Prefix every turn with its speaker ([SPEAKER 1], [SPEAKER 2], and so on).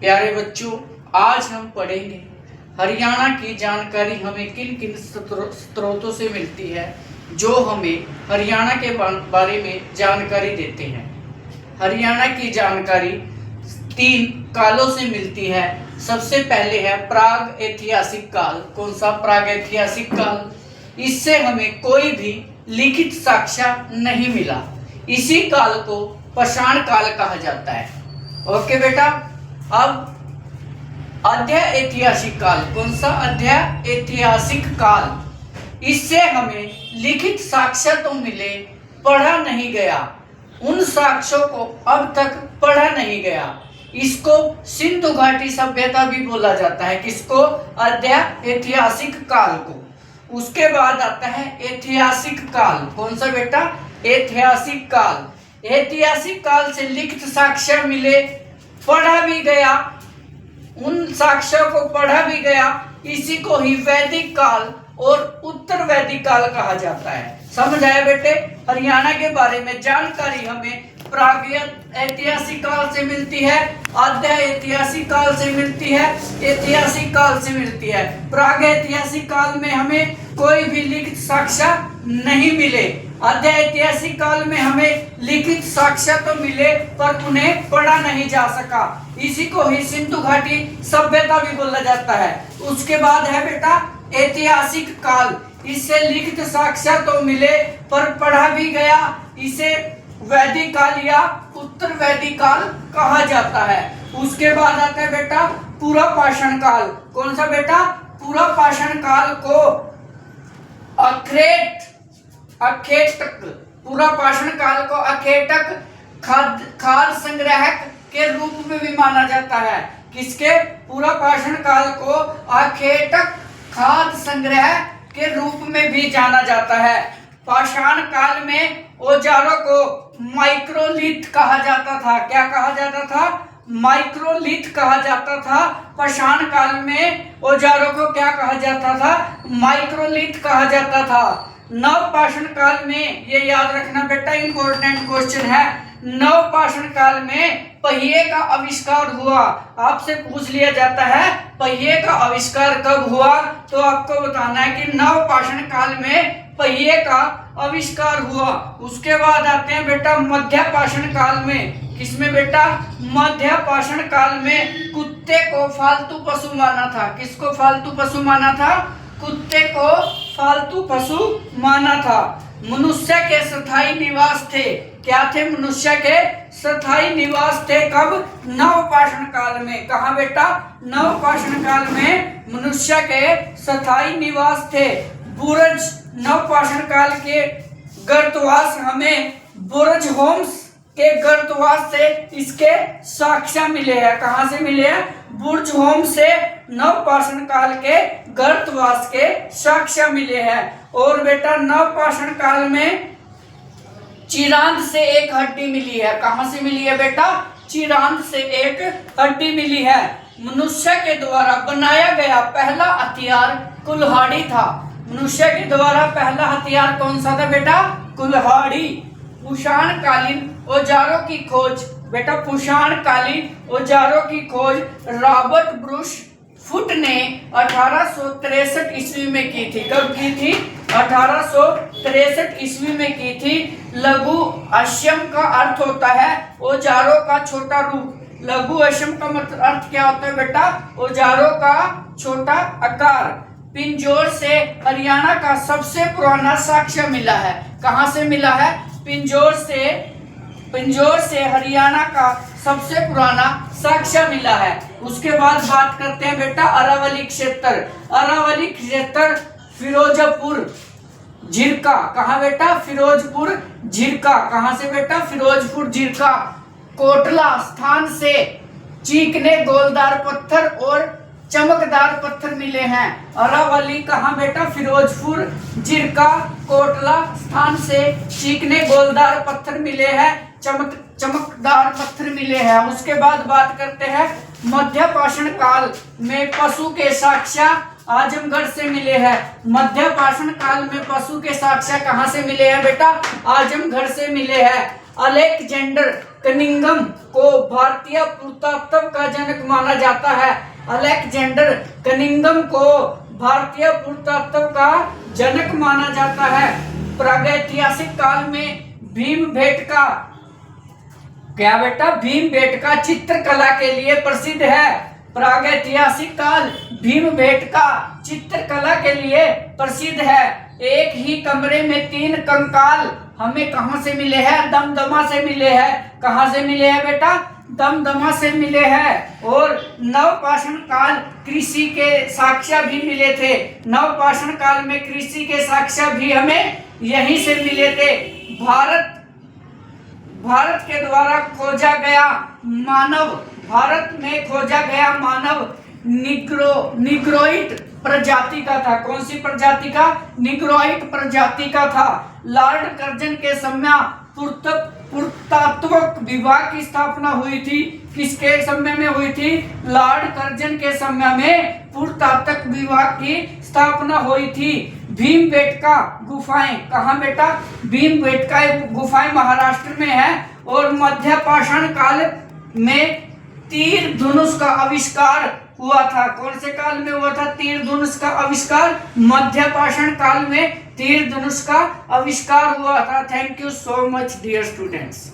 [SPEAKER 1] प्यारे बच्चों, आज हम पढ़ेंगे हरियाणा की जानकारी हमें किन किन स्रोतों से मिलती है जो हमें हरियाणा के बारे में जानकारी देते हैं। हरियाणा की जानकारी 3 कालों से मिलती है। सबसे पहले है प्राग ऐतिहासिक काल। कौन सा? प्राग ऐतिहासिक काल। इससे हमें कोई भी लिखित साक्ष्य नहीं मिला। इसी काल को पाषाण काल कहा जाता है। ओके बेटा, अब अध्यय ऐतिहासिक काल। कौन सा? अध्यय ऐतिहासिक काल। इससे हमें लिखित साक्ष्य तो मिले, पढ़ा नहीं गया। उन साक्ष्यों को अब तक पढ़ा नहीं गया। इसको सिंधु घाटी सभ्यता भी बोला जाता है। किसको? अध्यय ऐतिहासिक काल को। उसके बाद आता है ऐतिहासिक काल। कौन सा बेटा? ऐतिहासिक काल। ऐतिहासिक काल से लिखित साक्ष्य मिले, पढ़ा भी गया, उन साक्ष्यों को पढ़ा भी गया। इसी को ही वैदिक काल और उत्तर वैदिक काल कहा जाता है। समझ आया बेटे? हरियाणा के बारे में जानकारी हमें प्राग ऐतिहासिक काल से मिलती है, अध्यय ऐतिहासिक काल से मिलती है, ऐतिहासिक काल से मिलती है। प्राग ऐतिहासिक काल में हमें कोई भी लिखित साक्ष्य नहीं मिले। अध्यय ऐतिहासिक काल में हमें लिखित साक्ष्य तो मिले पर उन्हें पढ़ा नहीं जा सका। इसी को ही सिंधु घाटी सभ्यता भी बोला जाता है। उसके बाद है बेटा ऐतिहासिक काल। इससे लिखित साक्ष्य तो मिले पर पढ़ा भी गया। इसे वैदिक काल या उत्तर वैदिक काल कहा जाता है। उसके बाद आता है बेटा पूरा पाषाण काल। कौन सा बेटा? पूरा पाषाण काल को अखेटक, पूरा पाषाण काल को अखेटक खाद्य संग्रहक के रूप में भी माना जाता है। किसके? पूरा पाषाण काल को अखेटक खाद्य संग्रह के रूप में भी जाना जाता है। पाषाण काल में औजारों को माइक्रोलिथ कहा जाता था। क्या कहा जाता था? माइक्रोलिथ कहा जाता था। पाषाण काल में औजारों को क्या कहा जाता था? माइक्रोलिथ कहा जाता था। नव पाषाण काल में, ये याद रखना बेटा, इंपॉर्टेंट क्वेश्चन है, नव पाषाण काल में पहिए का आविष्कार हुआ। आपसे पूछ लिया जाता है पहिए का आविष्कार कब हुआ, तो आपको बताना है कि नव पाषाण काल में पहिए का आविष्कार हुआ। उसके बाद आते हैं बेटा मध्य पाषाण काल में। किसमें बेटा? मध्य पाषाण काल में कुत्ते को फालतू पशु माना था। किसको फालतू पशु माना था? कुत्ते को फालतू पशु माना था। मनुष्य के स्थायी निवास थे। क्या थे? मनुष्य के स्थायी निवास थे। कब? नव पाषाण काल में। कहाँ बेटा? नव पाषाण काल में मनुष्य के स्थायी निवास थे। बुर्ज, नव पाषाण काल के गर्तवास हमें बुर्ज होम्स के गर्तवास से इसके साक्ष्य मिले हैं। कहाँ से मिले हैं? बुर्ज होम से नव पाषाण काल के गर्तवास के साक्ष्य मिले हैं। और बेटा नव पाषाण काल में चिरांद से एक हड्डी मिली है। कहाँ से मिली है बेटा? चिरांद से एक हड्डी मिली है। मनुष्य के द्वारा बनाया गया पहला हथियार कुल्हाड़ी था। मनुष्य के द्वारा पहला हथियार कौन सा था बेटा? कुल्हाड़ी। कुषाण कालीन औजारों की खोज बेटा, कुषाण कालीन औजारों की खोज रॉबर्ट ब्रूस फुट ने 1863 ईस्वी में की थी। कब की थी? 1863 ईस्वी में की थी। लघु अश्यम का अर्थ होता है औजारों का छोटा रूप। लघु अश्यम का मतलब अर्थ क्या होता है बेटा? औजारों का छोटा आकार। पिंजौर से हरियाणा का सबसे पुराना साक्ष्य मिला है। कहाँ से मिला है? पिंजौर से हरियाणा का सबसे पुराना साक्ष्य मिला है। उसके बाद बात करते हैं बेटा अरावली क्षेत्र। अरावली क्षेत्र फिरोजपुर झिरका। कहाँ बेटा? फिरोजपुर झिरका। कहाँ से बेटा? फिरोजपुर झिरका। कोटला स्थान से चीकने गोलदार पत्थर और चमकदार पत्थर मिले हैं। अरावली कहाँ बेटा? फिरोजपुर झिरका कोटला स्थान से चीकने गोलदार पत्थर मिले हैं, चमकदार पत्थर मिले हैं। उसके बाद बात करते हैं मध्य पाषाण काल में पशु के साक्ष्य आजमगढ़ से मिले हैं। मध्य पाषाण काल में पशु के साक्ष्य कहाँ से मिले हैं बेटा? आजमगढ़ से मिले हैं। अलेक्जेंडर कनिंघम को भारतीय पुरातत्व का जनक माना जाता है। अलेक्जेंडर कनिंघम को भारतीय पुरातत्व का जनक माना जाता है। प्रागैतिहासिक काल में भीमबेटका, क्या बेटा, भीमबेटका चित्रकला के लिए प्रसिद्ध है। प्रागैतिहासिक काल भीमबेटका चित्रकला के लिए प्रसिद्ध है। एक ही कमरे में 3 कंकाल हमें कहां से मिले हैं? दमदमा से मिले हैं। कहां से मिले हैं बेटा? दमदमा से मिले हैं। और नवपाषाण काल कृषि के साक्ष्य भी मिले थे। नवपाषाण काल में कृषि के साक्ष्य भी हमें यहीं से मिले थे। भारत के द्वारा खोजा गया मानव, भारत में खोजा गया मानव निग्रोइड प्रजाति का था। कौन सी प्रजाति का? निग्रोइड प्रजाति का था। लॉर्ड कर्जन के समय पुरातत्व विभाग की स्थापना हुई थी। किसके समय में हुई थी? लॉर्ड कर्जन के समय में पुरातत्व विभाग की स्थापना हुई थी। भीमबेटका गुफाएं कहाँ बेटा? भीमबेटका गुफाएं महाराष्ट्र में है। और मध्य पाषाण काल में तीर धनुष का आविष्कार हुआ था। कौन से काल में हुआ था तीर धनुष का आविष्कार? मध्य पाषाण काल में तीर धनुष का आविष्कार हुआ था। Thank you so much dear students.